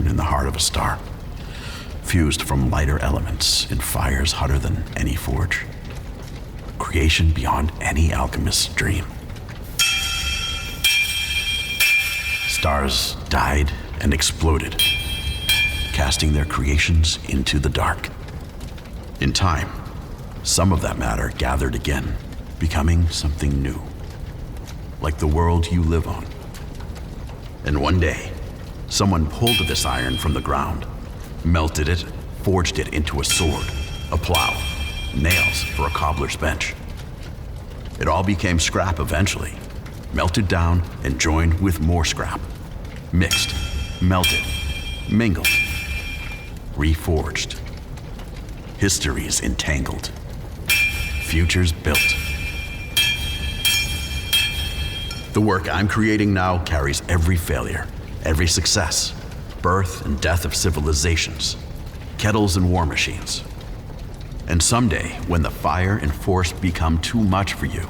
stone in the heart of a star, fused from lighter elements in fires hotter than any forge. Creation beyond any alchemist's dream. Stars died and exploded, casting their creations into the dark. In time, some of that matter gathered again, becoming something new, like the world you live on. And one day, someone pulled this iron from the ground, melted it, forged it into a sword, a plow, nails for a cobbler's bench. It all became scrap eventually, melted down and joined with more scrap, mixed, melted, mingled, reforged. Histories entangled, futures built. The work I'm creating now carries every failure, every success, birth and death of civilizations, kettles and war machines. And someday, when the fire and force become too much for you,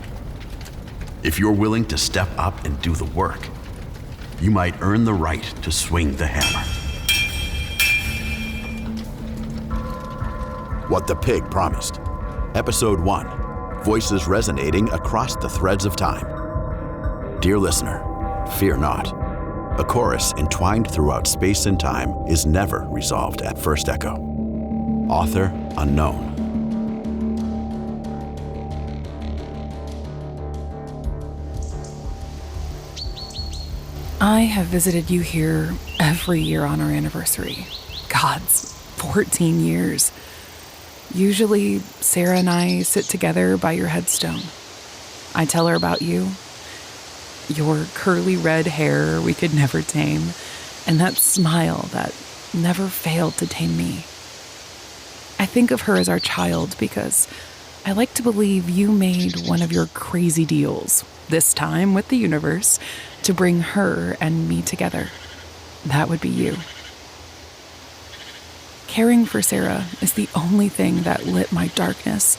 if you're willing to step up and do the work, you might earn the right to swing the hammer. What the Pig Promised. Episode 1. Voices resonating across the threads of time. Dear listener, fear not. A chorus entwined throughout space and time is never resolved at first echo. Author unknown. I have visited you here every year on our anniversary. God's 14 years. Usually, Sara and I sit together by your headstone. I tell her about you, your curly red hair we could never tame, and that smile that never failed to tame me. I think of her as our child because I like to believe you made one of your crazy deals, this time with the universe, to bring her and me together. That would be you. Caring for Sara is the only thing that lit my darkness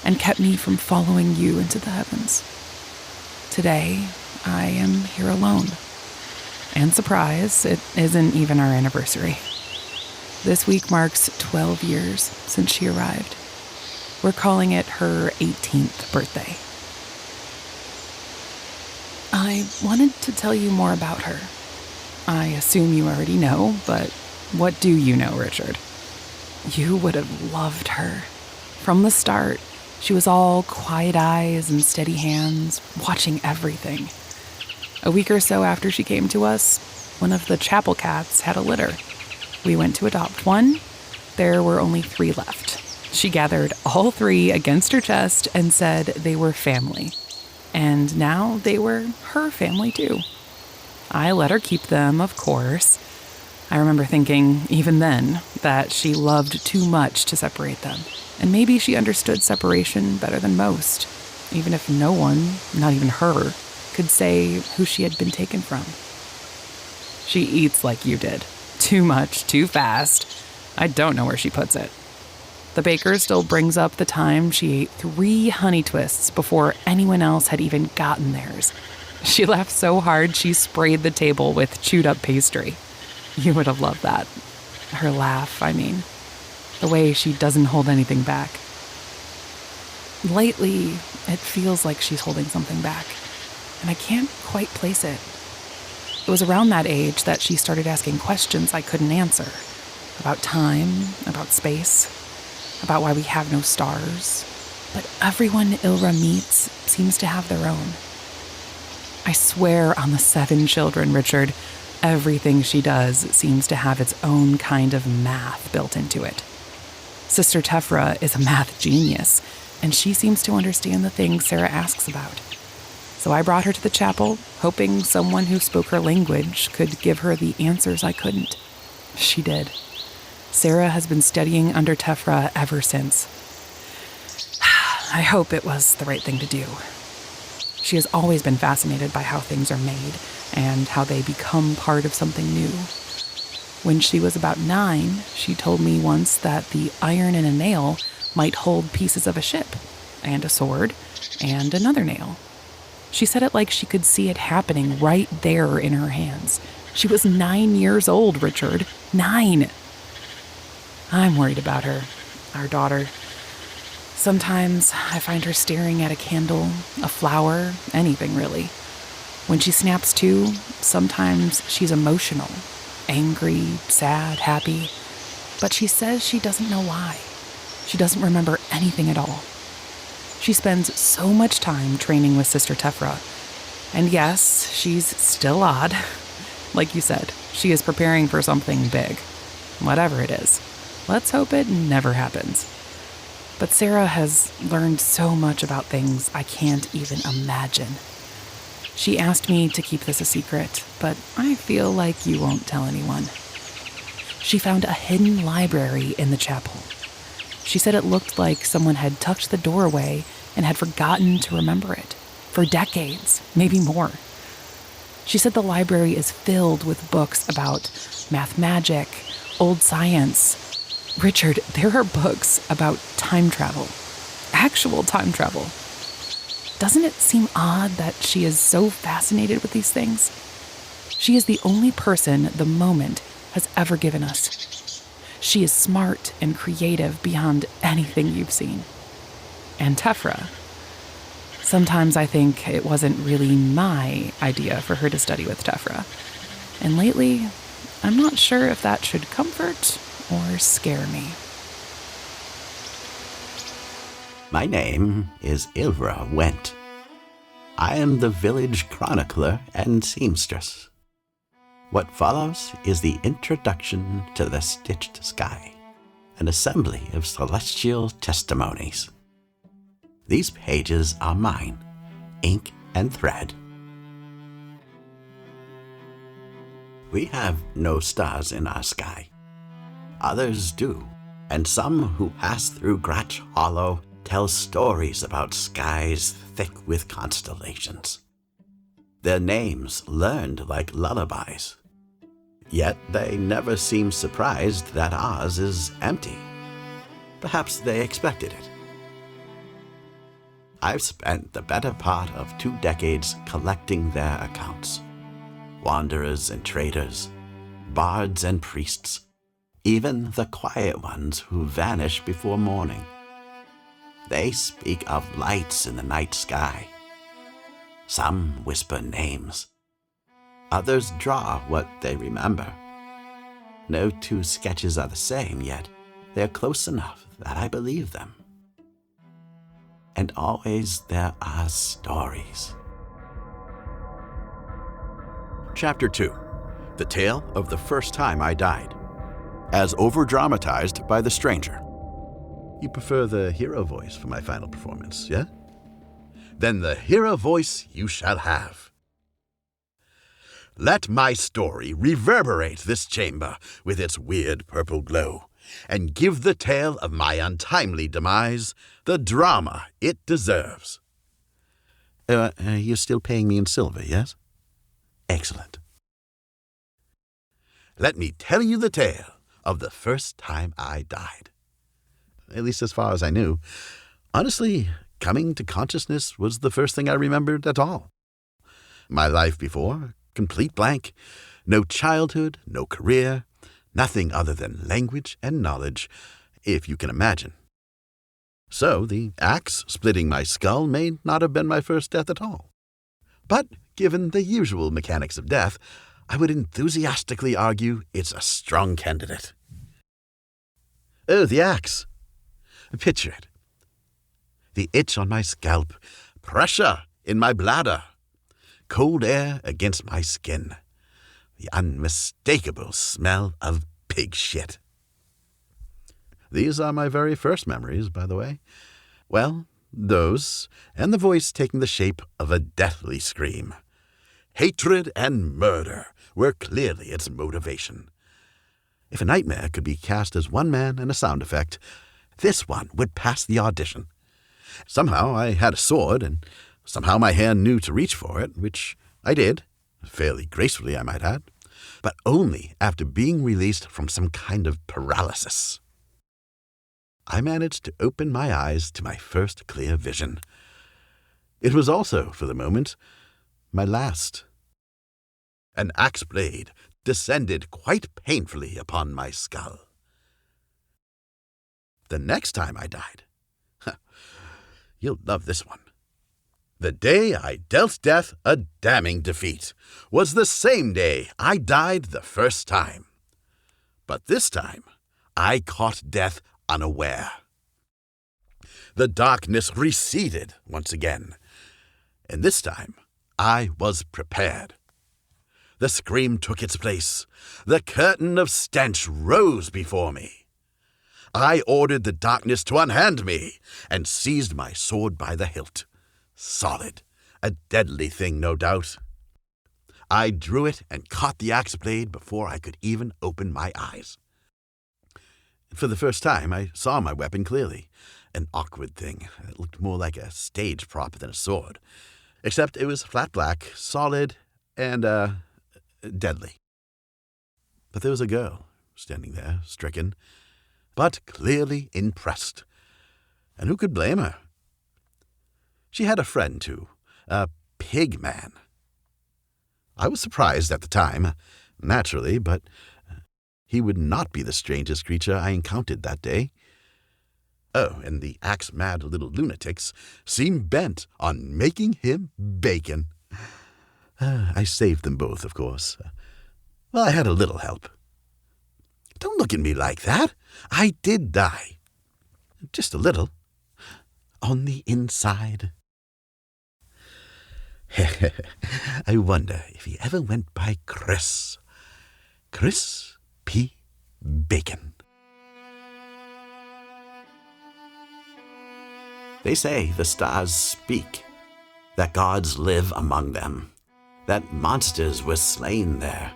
and kept me from following you into the heavens. Today, I am here alone. And surprise, it isn't even our anniversary. This week marks 12 years since she arrived. We're calling it her 18th birthday. I wanted to tell you more about her. I assume you already know, but what do you know, Richard? You would have loved her. From the start, she was all quiet eyes and steady hands, watching everything. A week or so after she came to us, one of the chapel cats had a litter. We went to adopt one. There were only 3 left. She gathered all 3 against her chest and said they were family. And now they were her family too. I let her keep them, of course. I remember thinking, even then, that she loved too much to separate them. And maybe she understood separation better than most, even if no one, not even her, could say who she had been taken from. She eats like you did. Too much, too fast. I don't know where she puts it. The baker still brings up the time she ate 3 honey twists before anyone else had even gotten theirs. She laughed so hard she sprayed the table with chewed-up pastry. You would have loved that. Her laugh, I mean. The way she doesn't hold anything back. Lately, it feels like she's holding something back, and I can't quite place it. It was around that age that she started asking questions I couldn't answer. About time, about space, about why we have no stars. But everyone Ilra meets seems to have their own. I swear on the 7 children, Richard, everything she does seems to have its own kind of math built into it. Sister Tefra is a math genius, and she seems to understand the things Sara asks about. So I brought her to the chapel, hoping someone who spoke her language could give her the answers I couldn't. She did. Sara has been studying under Tefra ever since. I hope it was the right thing to do. She has always been fascinated by how things are made and how they become part of something new. When she was about 9, she told me once that the iron in a nail might hold pieces of a ship, and a sword, and another nail. She said it like she could see it happening right there in her hands. She was 9 years old, Richard. 9. I'm worried about her, our daughter. Sometimes I find her staring at a candle, a flower, anything really. When she snaps to, sometimes she's emotional, angry, sad, happy. But she says she doesn't know why. She doesn't remember anything at all. She spends so much time training with Sister Tefra. And yes, she's still odd. Like you said, she is preparing for something big. Whatever it is. Let's hope it never happens. But Sara has learned so much about things I can't even imagine. She asked me to keep this a secret, but I feel like you won't tell anyone. She found a hidden library in the chapel. She said it looked like someone had tucked the door away and had forgotten to remember it for decades, maybe more. She said the library is filled with books about math magic, old science. Richard, there are books about time travel, actual time travel. Doesn't it seem odd that she is so fascinated with these things? She is the only person the moment has ever given us. She is smart and creative beyond anything you've seen. And Tefra. Sometimes I think it wasn't really my idea for her to study with Tefra. And lately, I'm not sure if that should comfort or scare me. My name is Ivra Went. I am the village chronicler and seamstress. What follows is the introduction to the Stitched Sky, an assembly of celestial testimonies. These pages are mine, ink and thread. We have no stars in our sky. Others do, and some who pass through Gratch Hollow tell stories about skies thick with constellations. Their names learned like lullabies. Yet they never seem surprised that ours is empty. Perhaps they expected it. I've spent the better part of 2 decades collecting their accounts. Wanderers and traders, bards and priests, even the quiet ones who vanish before morning. They speak of lights in the night sky. Some whisper names. Others draw what they remember. No 2 sketches are the same, yet they're close enough that I believe them. And always there are stories. Chapter 2. The Tale of the First Time I Died. As over-dramatized by the stranger. You prefer the hero voice for my final performance, yeah? Then the hero voice you shall have. Let my story reverberate this chamber with its weird purple glow, and give the tale of my untimely demise the drama it deserves. You're still paying me in silver, yes? Excellent. Let me tell you the tale of the first time I died. At least as far as I knew. Honestly, coming to consciousness was the first thing I remembered at all. My life before, complete blank. No childhood, no career, nothing other than language and knowledge, if you can imagine. So the axe splitting my skull may not have been my first death at all. But given the usual mechanics of death, I would enthusiastically argue it's a strong candidate. Oh, the axe. Picture it. The itch on my scalp, pressure in my bladder, cold air against my skin, the unmistakable smell of pig shit. These are my very first memories, by the way. Well, those, and the voice taking the shape of a deathly scream. Hatred and murder were clearly its motivation. If a nightmare could be cast as one man and a sound effect, this one would pass the audition. Somehow I had a sword, and somehow my hand knew to reach for it, which I did, fairly gracefully I might add, but only after being released from some kind of paralysis. I managed to open my eyes to my first clear vision. It was also, for the moment, my last. An axe blade descended quite painfully upon my skull. The next time I died, you'll love this one. The day I dealt death a damning defeat was the same day I died the first time. But this time, I caught death unaware. The darkness receded once again, and this time I was prepared. The scream took its place. The curtain of stench rose before me. I ordered the darkness to unhand me and seized my sword by the hilt. Solid, a deadly thing, no doubt. I drew it and caught the axe blade before I could even open my eyes. For the first time, I saw my weapon clearly. An awkward thing. It looked more like a stage prop than a sword. Except it was flat black, solid, and, deadly. But there was a girl standing there, stricken, but clearly impressed. And who could blame her? She had a friend, too, a pig man. I was surprised at the time, naturally, but he would not be the strangest creature I encountered that day. Oh, and the axe-mad little lunatics seemed bent on making him bacon. I saved them both, of course. Well, I had a little help. Don't look at me like that. I did die. Just a little. On the inside. I wonder if he ever went by Chris. Chris P. Bacon. They say the stars speak, that gods live among them, that monsters were slain there,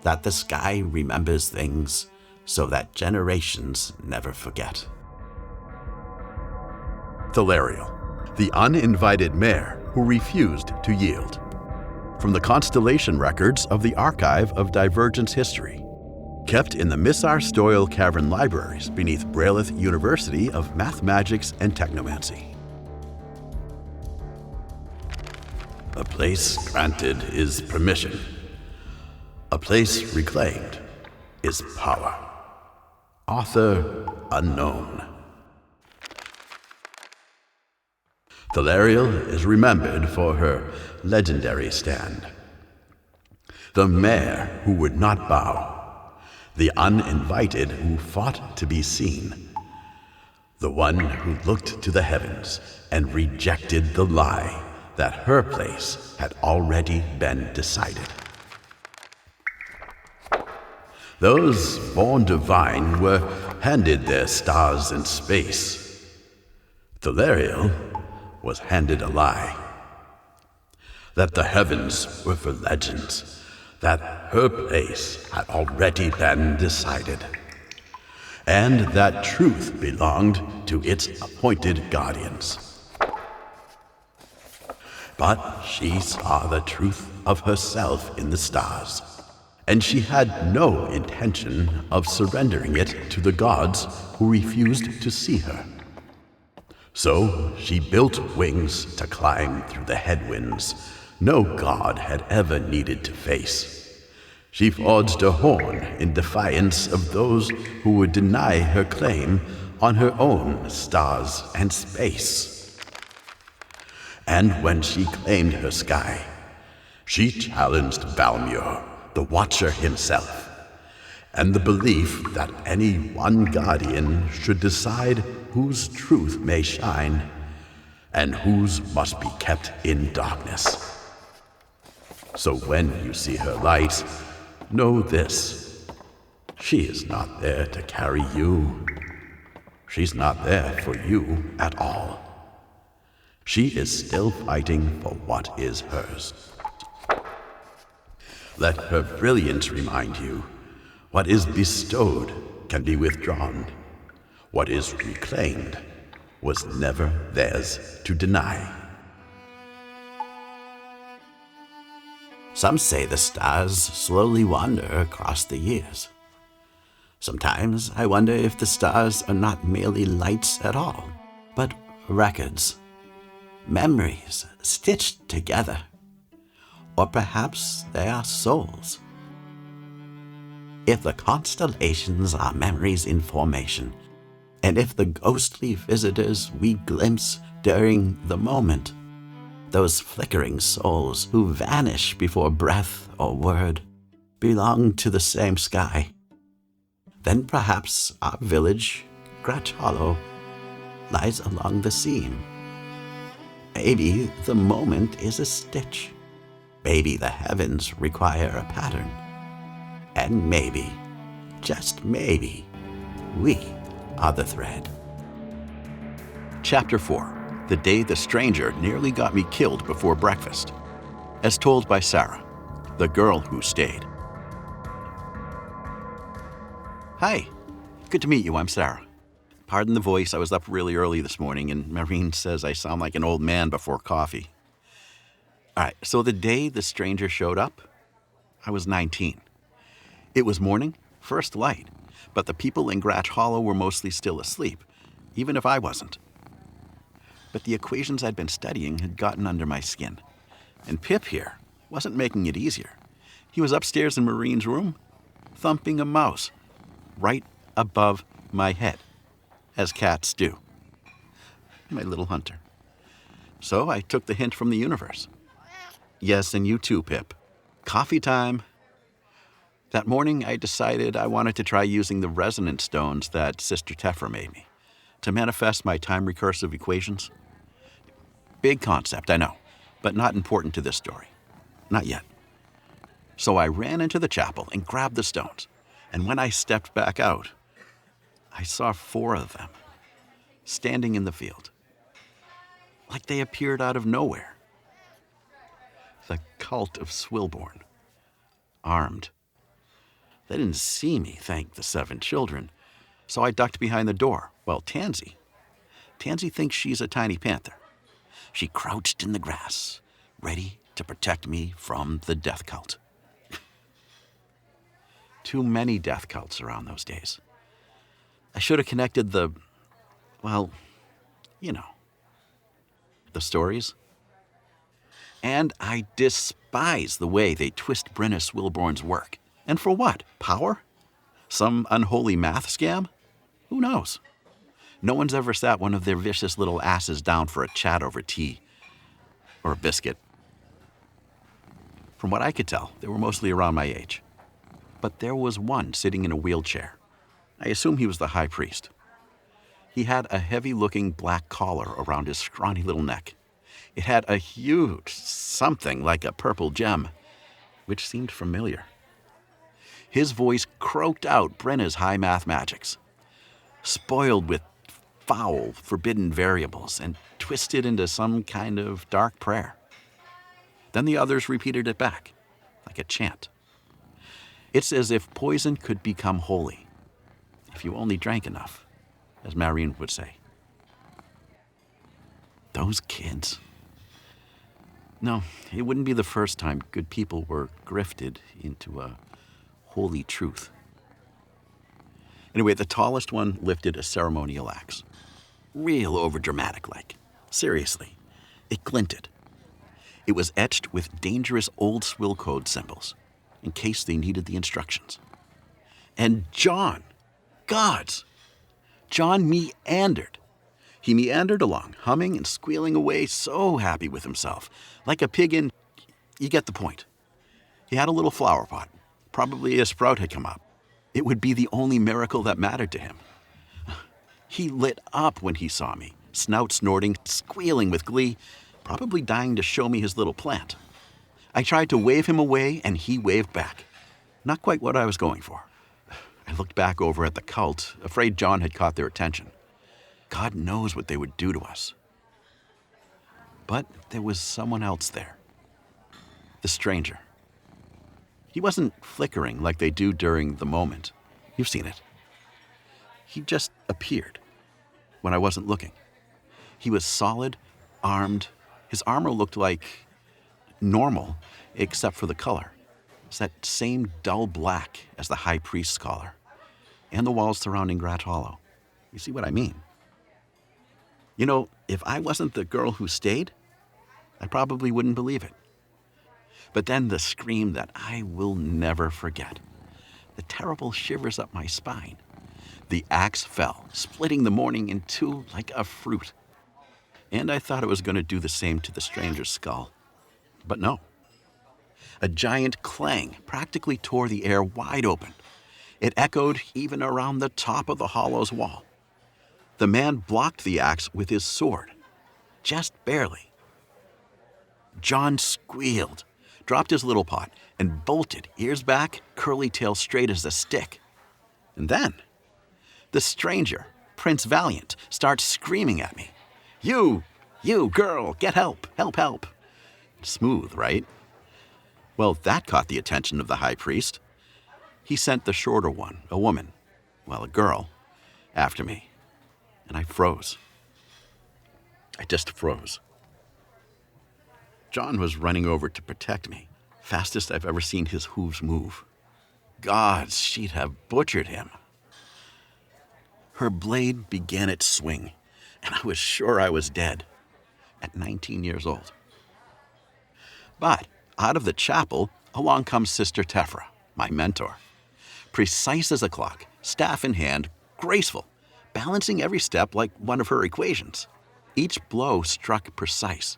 that the sky remembers things so that generations never forget. Thalariel, the uninvited mayor who refused to yield. From the constellation records of the Archive of Divergence History, kept in the Missar Stoyle Cavern libraries beneath Braillith University of Mathemagics and Technomancy. A place granted is permission. A place reclaimed is power. Author unknown. Thalariel is remembered for her legendary stand. The mayor who would not bow. The uninvited who fought to be seen. The one who looked to the heavens and rejected the lie that her place had already been decided. Those born divine were handed their stars in space. Thalariel was handed a lie. That the heavens were for legends, that her place had already been decided, and that truth belonged to its appointed guardians. But she saw the truth of herself in the stars, and she had no intention of surrendering it to the gods who refused to see her. So she built wings to climb through the headwinds no god had ever needed to face. She forged a horn in defiance of those who would deny her claim on her own stars and space. And when she claimed her sky, she challenged Valmur, the Watcher himself, and the belief that any one guardian should decide whose truth may shine and whose must be kept in darkness. So when you see her light, know this: she is not there to carry you. She's not there for you at all. She is still fighting for what is hers. Let her brilliance remind you: what is bestowed can be withdrawn. What is reclaimed was never theirs to deny. Some say the stars slowly wander across the years. Sometimes I wonder if the stars are not merely lights at all, but records, memories stitched together. Or perhaps they are souls, If the constellations are memories in formation, and if the ghostly visitors we glimpse during the moment, those flickering souls who vanish before breath or word, belong to the same sky, then perhaps our village, Gratch Hollow, lies along the seam. Maybe the moment is a stitch. Maybe the heavens require a pattern. And maybe, just maybe, we are the thread. Chapter 4. The Day the Stranger Nearly Got Me Killed Before Breakfast. As told by Sara, the girl who stayed. Hi. Good to meet you. I'm Sara. Pardon the voice. I was up really early this morning, and Maureen says I sound like an old man before coffee. All right, so the day the stranger showed up, I was 19. It was morning, first light, but the people in Gratch Hollow were mostly still asleep, even if I wasn't. But the equations I'd been studying had gotten under my skin, and Pip here wasn't making it easier. He was upstairs in Maureen's room, thumping a mouse right above my head, as cats do. My little hunter. So I took the hint from the universe. Yes, and you too, Pip. Coffee time. That morning, I decided I wanted to try using the resonance stones that Sister Tefra made me to manifest my time recursive equations. Big concept, I know, but not important to this story. Not yet. So I ran into the chapel and grabbed the stones, and when I stepped back out, I saw 4 of them standing in the field, like they appeared out of nowhere. The cult of Swilborn, armed. They didn't see me, thank the 7 children, so I ducked behind the door. Well, Tansy thinks she's a tiny panther. She crouched in the grass, ready to protect me from the death cult. Too many death cults around those days. I should have connected the stories. And I despise the way they twist Brynnis Wilborn's work. And for what? Power? Some unholy math scam? Who knows? No one's ever sat one of their vicious little asses down for a chat over tea. Or a biscuit. From what I could tell, they were mostly around my age. But there was one sitting in a wheelchair. I assume he was the high priest. He had a heavy-looking black collar around his scrawny little neck. It had a huge something like a purple gem, which seemed familiar. His voice croaked out Brenna's high math magics, spoiled with foul, forbidden variables, and twisted into some kind of dark prayer. Then the others repeated it back, like a chant. It's as if poison could become holy, if you only drank enough, as Maureen would say. Those kids. No, it wouldn't be the first time good people were grifted into a holy truth. Anyway, the tallest one lifted a ceremonial axe. Real overdramatic like. Seriously. It glinted. It was etched with dangerous old swill code symbols, in case they needed the instructions. And John meandered. He meandered along, humming and squealing away, so happy with himself. Like a pig in... You get the point. He had a little flower pot. Probably a sprout had come up. It would be the only miracle that mattered to him. He lit up when he saw me, snout snorting, squealing with glee, probably dying to show me his little plant. I tried to wave him away, and he waved back. Not quite what I was going for. I looked back over at the cult, afraid John had caught their attention. God knows what they would do to us. But there was someone else there. The stranger. He wasn't flickering like they do during the moment. You've seen it. He just appeared when I wasn't looking. He was solid, armed. His armor looked like normal, except for the color. It's that same dull black as the high priest's collar and the walls surrounding Gratch Hollow. You see what I mean? You know, if I wasn't the girl who stayed, I probably wouldn't believe it. But then the scream that I will never forget. the terrible shivers up my spine. The axe fell, splitting the morning in two like a fruit. And I thought it was going to do the same to the stranger's skull. But no. A giant clang practically tore the air wide open. It echoed even around the top of the hollow's wall. The man blocked the axe with his sword, just barely. John squealed, dropped his little pot, and bolted, ears back, curly tail straight as a stick. And then, the stranger, Prince Valiant, starts screaming at me. You, girl, get help, help. Smooth, right? Well, that caught the attention of the high priest. He sent the shorter one, a woman, a girl, after me. And I froze. I just froze. John was running over to protect me, fastest I've ever seen his hooves move. Gods, she'd have butchered him. Her blade began its swing, and I was sure I was dead at 19 years old. But out of the chapel, along comes Sister Tefra, my mentor. Precise as a clock, staff in hand, graceful, balancing every step like one of her equations. Each blow struck precise.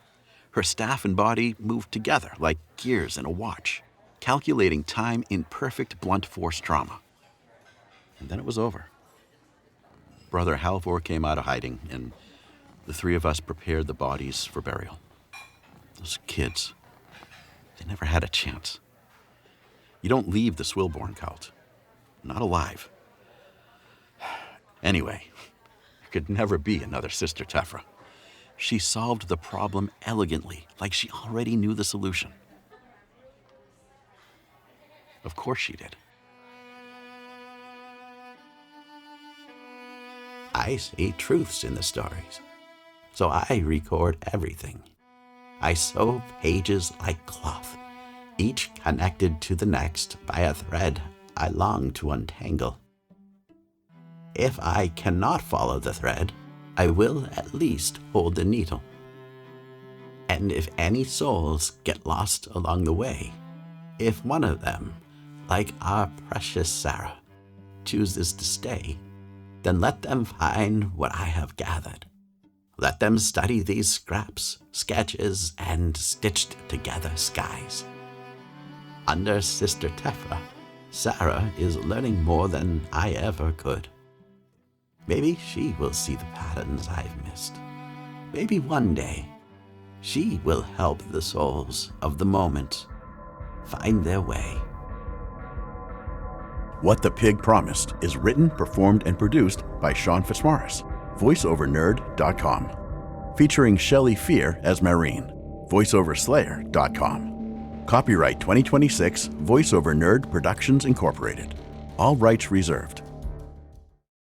Her staff and body moved together like gears in a watch, calculating time in perfect blunt force drama. And then it was over. Brother Halvor came out of hiding, and the three of us prepared the bodies for burial. Those kids, they never had a chance. You don't leave the Swillborn cult. Not alive. Anyway, there could never be another Sister Tefra. She solved the problem elegantly, like she already knew the solution. Of course she did. I see truths in the stories, so I record everything. I sew pages like cloth, each connected to the next by a thread I long to untangle. If I cannot follow the thread, I will at least hold the needle. And if any souls get lost along the way, if one of them, like our precious Sara, chooses to stay, then let them find what I have gathered. Let them study these scraps, sketches, and stitched together skies. Under Sister Tefra, Sara is learning more than I ever could. Maybe she will see the patterns I've missed. Maybe one day, she will help the souls of the moment find their way. What the Pig Promised is written, performed, and produced by Sean Fitzmaurice. Voiceover Nerd.com. Featuring Shelley Fear as Marine. VoiceOverSlayer.com. Copyright 2026 Voiceover Nerd Productions Incorporated. All rights reserved.